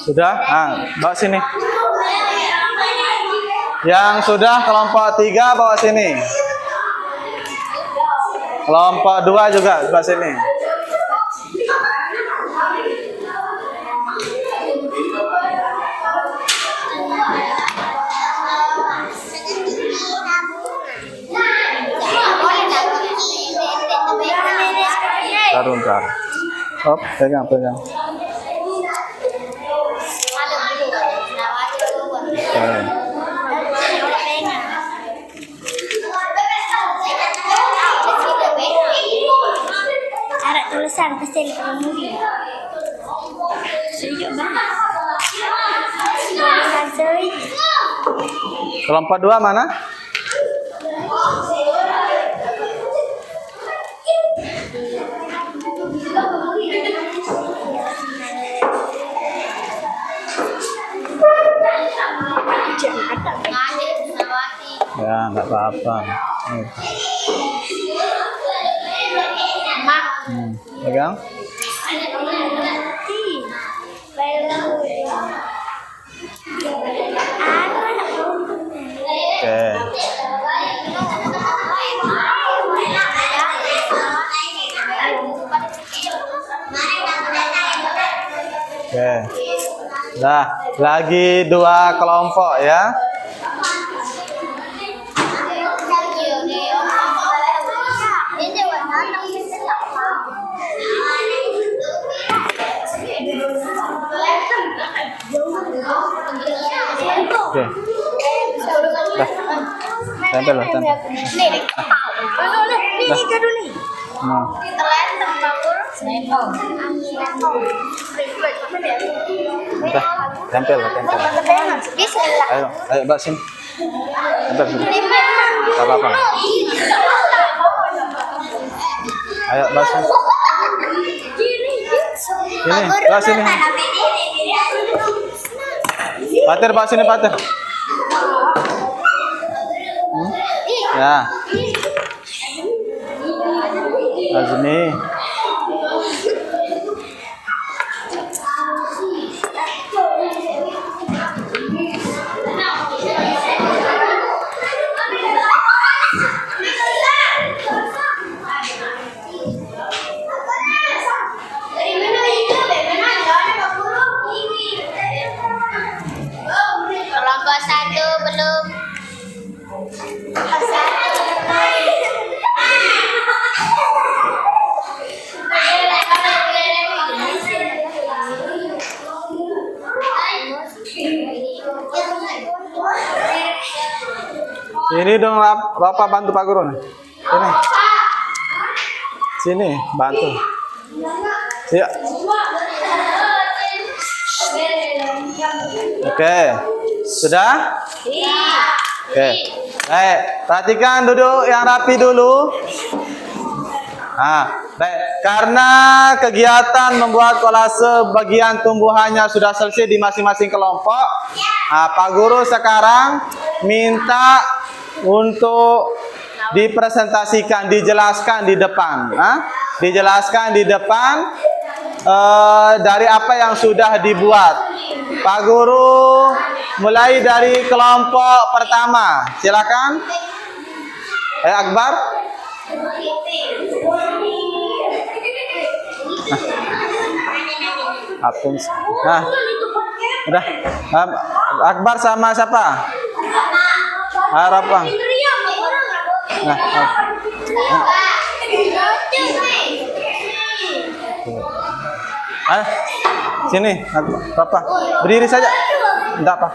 Sudah? Bawa sini. Yang sudah kelompok 3 bawa sini. Kelompok 2 juga bawa sini. Bentar. Hop, pegang. Ada tulisan pasti pengemudi. Sejuk banget. Kelompok 2 mana? Ya, nggak apa-apa. Pegang. Oke. Oke. Nah, lagi 2 kelompok ya. Oke. Tempel loh, tempel. Tempel loh, tempel. Ayo, Mbak sini. Tempel sini. Enggak apa-apa. Ayo, Mbak sini. Ini, kelas sini. Pater, bawa sini Pater. Ya. Azmi. Kelompok 1 belum. Ini dong Bapak bantu Pak Guru nih. Sini. Sini, bantu. Ya. Oke. Sudah? Oke. Baik, perhatikan duduk yang rapi dulu. Baik. Karena kegiatan membuat kolase bagian tumbuhannya sudah selesai di masing-masing kelompok, Pak Guru sekarang minta untuk dipresentasikan, dijelaskan di depan. Dijelaskan di depan dari apa yang sudah dibuat. Pak Guru mulai dari kelompok pertama. Silakan. Akbar. Nah, udah. Akbar sama siapa? Harapan. Nah, sini, Papa. Berdiri saja. Enggak apa.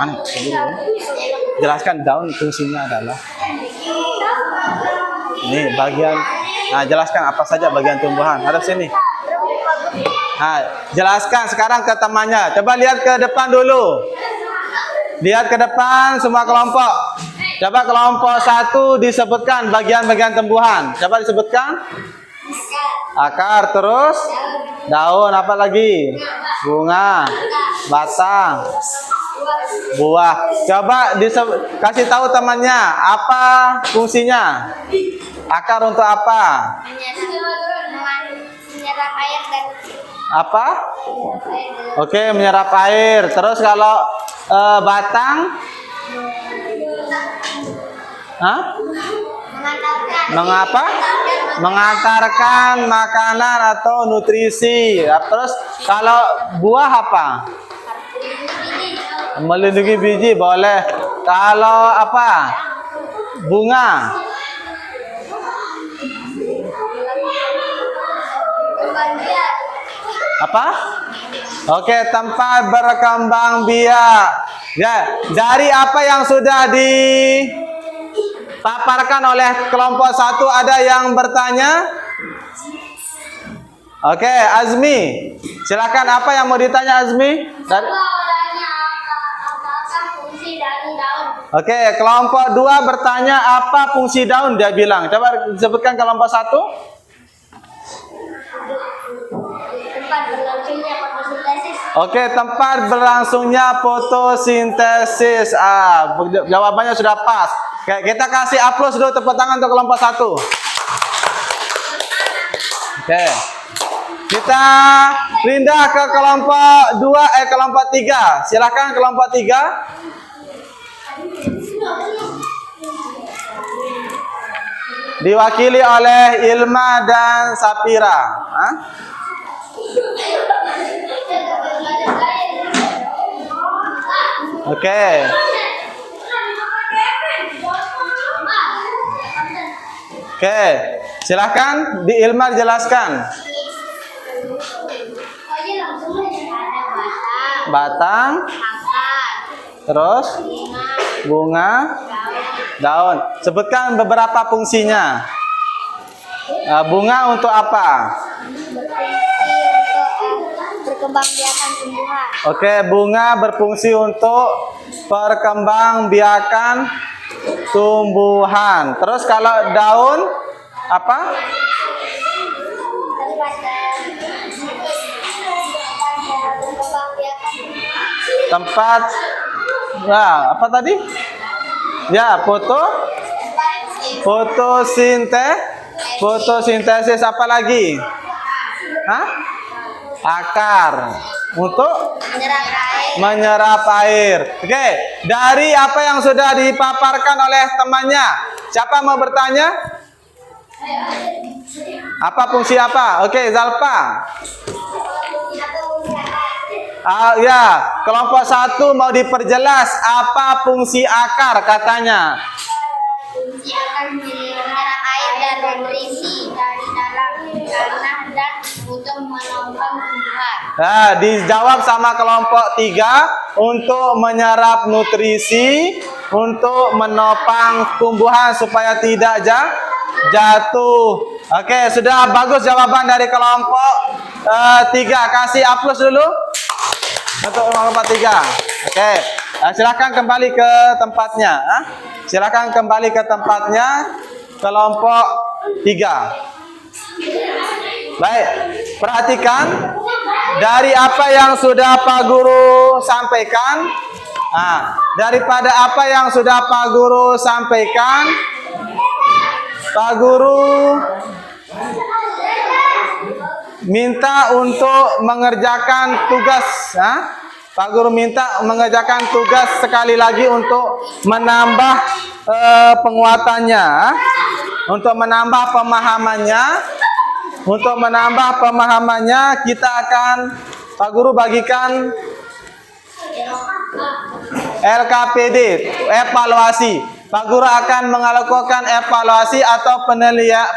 Aneh. Jelaskan daun fungsinya adalah. Ini bagian. Nah, jelaskan apa saja bagian tumbuhan. Hadap sini. Nah, jelaskan sekarang ke temannya. Coba lihat ke depan dulu. Lihat ke depan semua kelompok. Coba kelompok 1 disebutkan bagian-bagian tumbuhan. Coba disebutkan. Akar, terus daun, apa lagi? Bunga, batang, buah. Coba kasih tahu temannya apa fungsinya. Akar untuk apa? Menyerap air dan Apa? Oke, menyerap air. Terus kalau batang? Mengapa? Mengantarkan makanan atau nutrisi. Terus kalau buah apa? Melindungi biji, boleh. Kalau apa? Bunga. Apa? Oke, tempat berkembang biak. Ya, dari apa yang sudah dipaparkan oleh kelompok 1 ada yang bertanya? Oke, Azmi. Silakan, apa yang mau ditanya Azmi? Oke, kelompok 2 bertanya apa fungsi daun, dia bilang. Coba sebutkan kelompok 1. Oke, tempat berlangsungnya fotosintesis. Jawabannya sudah pas. Oke, kita kasih aplaus dulu, tepuk tangan untuk kelompok 1. Oke. Kita pindah ke kelompok 2, kelompok 3. Silakan kelompok 3. Diwakili oleh Ilma dan Sapira. Oke. Oke, silakan di Ilma jelaskan. Batang, terus bunga, daun. Sebutkan beberapa fungsinya. Bunga untuk apa? Perkembangbiakan tumbuhan. Oke, bunga berfungsi untuk perkembangbiakan tumbuhan. Terus kalau daun apa? tempat. Nah, apa tadi? Ya, fotosintesis apa lagi? Hah? Akar untuk menyerap air. Oke, dari apa yang sudah dipaparkan oleh temannya, siapa mau bertanya? Apa fungsi apa? Oke, Zalpa. Ya, kelompok 1 mau diperjelas apa fungsi akar katanya. Fungsi akar menyerap air dan nutrisi dari dalam tanah dan untuk menopang tumbuhan. Nah, dijawab sama kelompok 3 untuk menyerap nutrisi, untuk menopang tumbuhan supaya tidak jatuh. Oke, sudah bagus jawaban dari kelompok 3. Kasih aplaus dulu untuk kelompok 3. Oke, silakan kembali ke tempatnya. Silakan kembali ke tempatnya kelompok 3. Baik, perhatikan dari apa yang sudah Pak Guru sampaikan. Daripada apa yang sudah Pak Guru sampaikan, Pak Guru minta untuk mengerjakan tugas. Pak Guru minta mengerjakan tugas sekali lagi untuk menambah penguatannya, untuk menambah pemahamannya. Untuk menambah pemahamannya, kita akan Pak Guru bagikan LKPD, evaluasi. Pak Guru akan melakukan evaluasi atau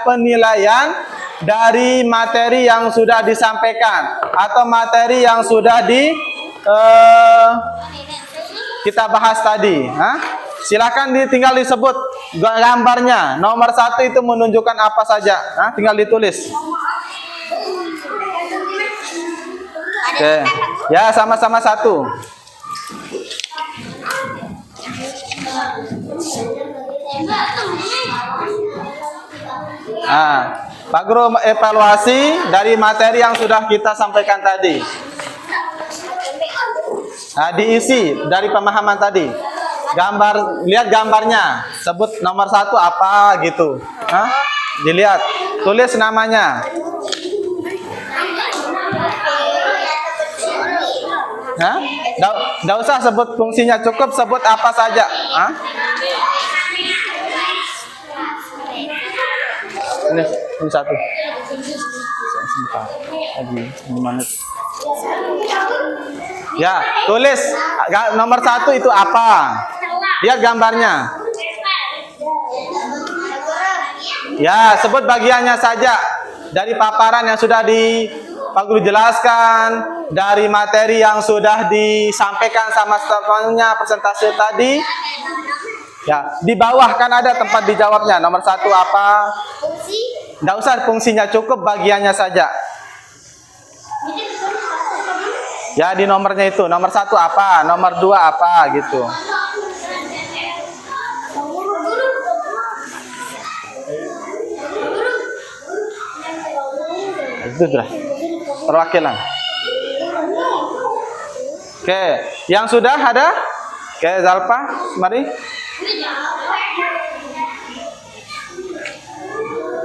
penilaian dari materi yang sudah disampaikan atau materi yang sudah kita bahas tadi. Silakan tinggal disebut gambarnya. Nomor 1 itu menunjukkan apa saja. Tinggal ditulis. Oke. Ya, sama-sama 1. Pak Guru evaluasi dari materi yang sudah kita sampaikan tadi. Diisi dari pemahaman tadi. Lihat gambarnya. Sebut nomor 1 apa gitu. Dilihat. Tulis namanya. Nggak usah sebut fungsinya, cukup sebut apa saja. Ini 1. Lagi 5 menit. Ya, tulis nomor 1 itu apa? Lihat gambarnya. Ya, sebut bagiannya saja dari paparan yang sudah Pak Guru jelaskan, dari materi yang sudah disampaikan sama temannya presentasi tadi. Ya, di bawah kan ada tempat dijawabnya. Nomor 1 apa? Nggak usah fungsinya, cukup bagiannya saja. Ya, di nomornya itu. Nomor 1 apa? Nomor 2 apa gitu. Itu sudah perwakilan. Oke, yang sudah ada? Oke, Zalpa, mari.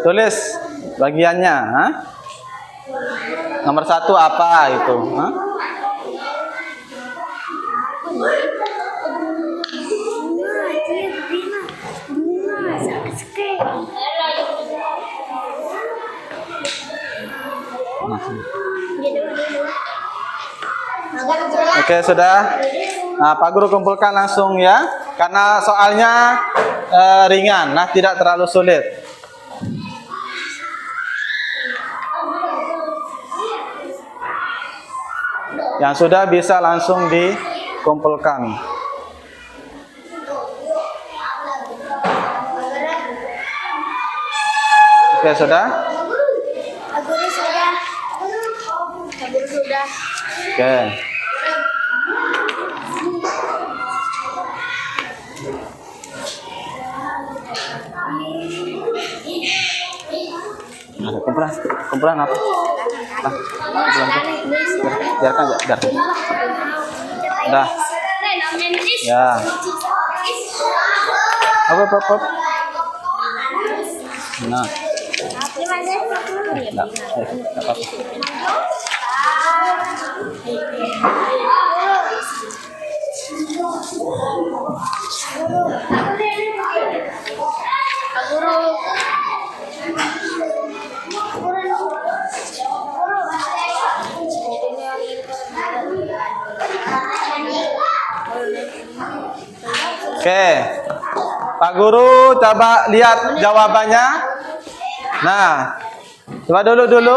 Tulis bagiannya. Nomor 1 apa itu? Oke, sudah. Pak Guru kumpulkan langsung ya, karena soalnya ringan, tidak terlalu sulit. Yang sudah bisa langsung dikumpulkan. Oke, sudah? Sudah. Oke. Ada kumpulan apa? Biarkan. Dah. Ya. Apa. Nah. Nah. Apa. Oke, Pak Guru coba lihat jawabannya. Nah, coba dulu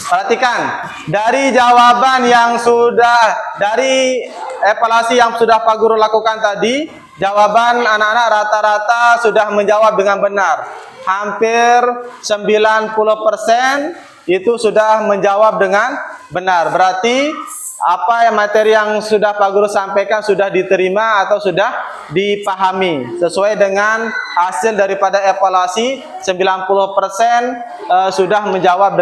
perhatikan dari jawaban yang sudah dari evaluasi yang sudah Pak Guru lakukan tadi, jawaban anak-anak rata-rata sudah menjawab dengan benar. Hampir 90% itu sudah menjawab dengan benar. Berarti apa yang materi yang sudah Pak Guru sampaikan sudah diterima atau sudah dipahami sesuai dengan hasil daripada evaluasi 90% sudah menjawab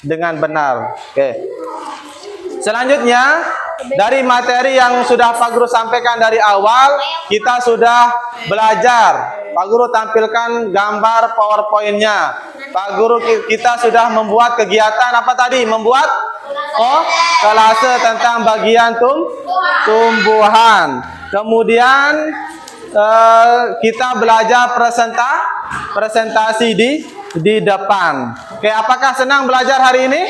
dengan benar. Oke. Selanjutnya dari materi yang sudah Pak Guru sampaikan dari awal, kita sudah belajar. Pak Guru tampilkan gambar PowerPoint-nya. Pak Guru kita sudah membuat kegiatan apa tadi? Membuat kolase tentang bagian tumbuhan. Kemudian kita belajar presentasi di depan. Oke, apakah senang belajar hari ini?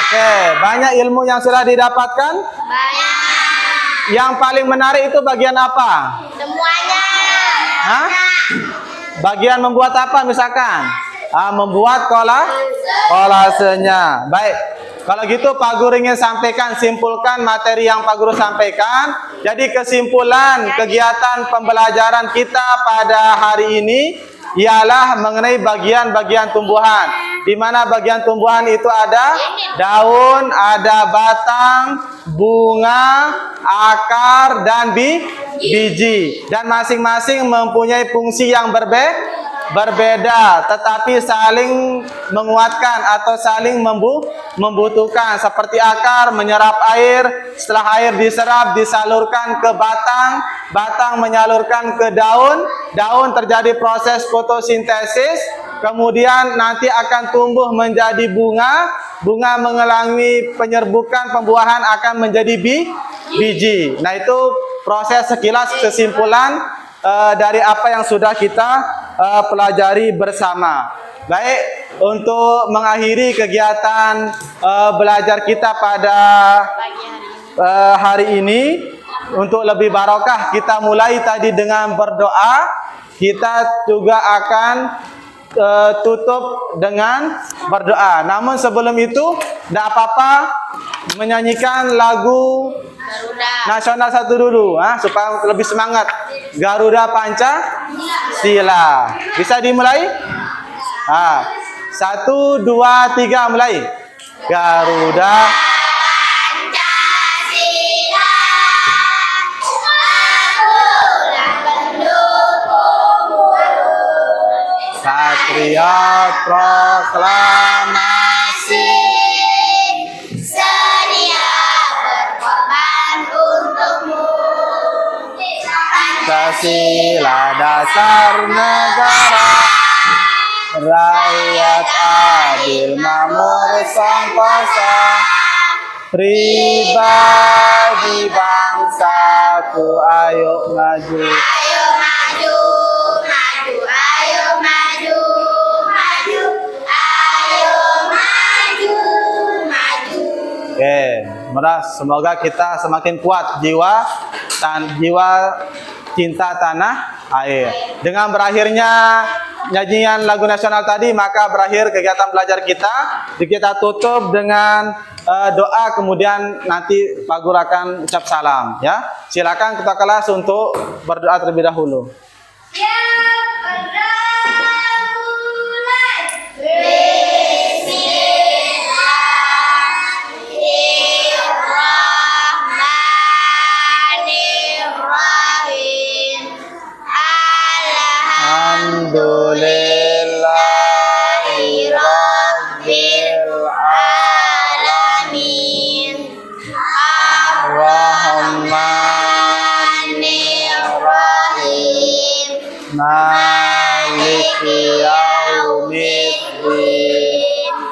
Oke, banyak ilmu yang sudah didapatkan? Banyak. Yang paling menarik itu bagian apa? Semuanya. Hah? Bagian membuat apa misalkan? Membuat kolasenya. Baik. Kalau gitu Pak Guru ingin sampaikan, simpulkan materi yang Pak Guru sampaikan. Jadi kesimpulan kegiatan pembelajaran kita pada hari ini ialah mengenai bagian-bagian tumbuhan. Di mana bagian tumbuhan itu ada daun, ada batang, bunga, akar, dan biji. Dan masing-masing mempunyai fungsi yang berbeda, tetapi saling menguatkan atau saling membutuhkan. Seperti akar menyerap air, setelah air diserap disalurkan ke batang, batang menyalurkan ke daun, daun terjadi proses fotosintesis, kemudian nanti akan tumbuh menjadi bunga, bunga mengalami penyerbukan pembuahan akan menjadi biji. Nah, itu proses sekilas kesimpulan dari apa yang sudah kita pelajari bersama. Baik, untuk mengakhiri kegiatan belajar kita pada hari ini, untuk lebih barokah kita mulai tadi dengan berdoa. Kita juga akan tutup dengan berdoa. Namun sebelum itu, tidak apa-apa menyanyikan lagu nasional satu dulu, supaya lebih semangat. Garuda Pancasila. Bisa dimulai? 1, 2, 3 mulai. Garuda Pancasila, akulah pendukungmu. Patriot Proklamasi, sedia berkorban untukmu. Pancasila dasar negara, rakyat adil makmur sangkosa, pribadi bangsaku ayo maju. Ayo maju, maju, ayo maju, maju, ayo maju, maju. Oke, semoga kita semakin kuat jiwa cinta tanah air. Dengan berakhirnya nyanyian lagu nasional tadi, maka berakhir kegiatan belajar kita. Kita tutup dengan doa, kemudian nanti Pak Guru akan ucap salam. Ya, silakan ketua kelas untuk berdoa terlebih dahulu. Ya, Alhamdulillahi Rabbil Alamin. yaumiddin.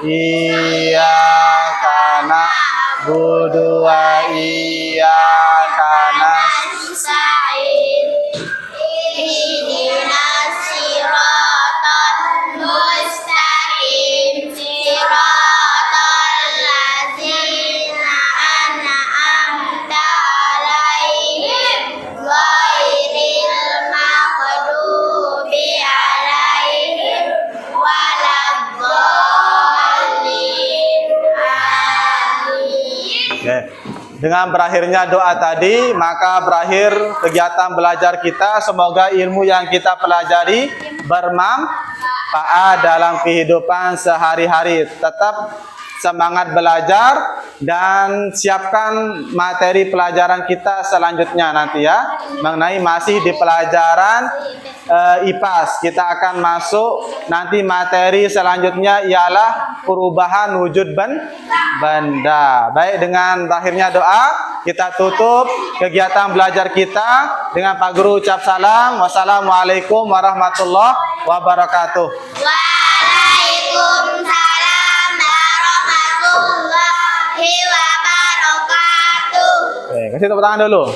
Iyyaka na'budu wa iyyaka nasta'in. Ihdinas siratal mustaqim. Siratal ladzina an'amta 'alaihim ghairil maghdubi 'alaihim waladdallin. Amin. Oke. Dengan berakhirnya doa tadi, maka berakhir kegiatan belajar kita. Semoga ilmu yang kita pelajari bermanfaat dalam kehidupan sehari-hari. Tetap semangat belajar dan siapkan materi pelajaran kita selanjutnya nanti ya. Mengenai masih di pelajaran IPAS, kita akan masuk nanti materi selanjutnya ialah perubahan wujud benda. Baik, dengan terakhirnya doa kita tutup kegiatan belajar kita dengan Pak Guru ucap salam. Wassalamualaikum warahmatullahi wabarakatuh. Waalaikumsalam warahmatullahi wabarakatuh. Oke, kasih tepuk tangan dulu.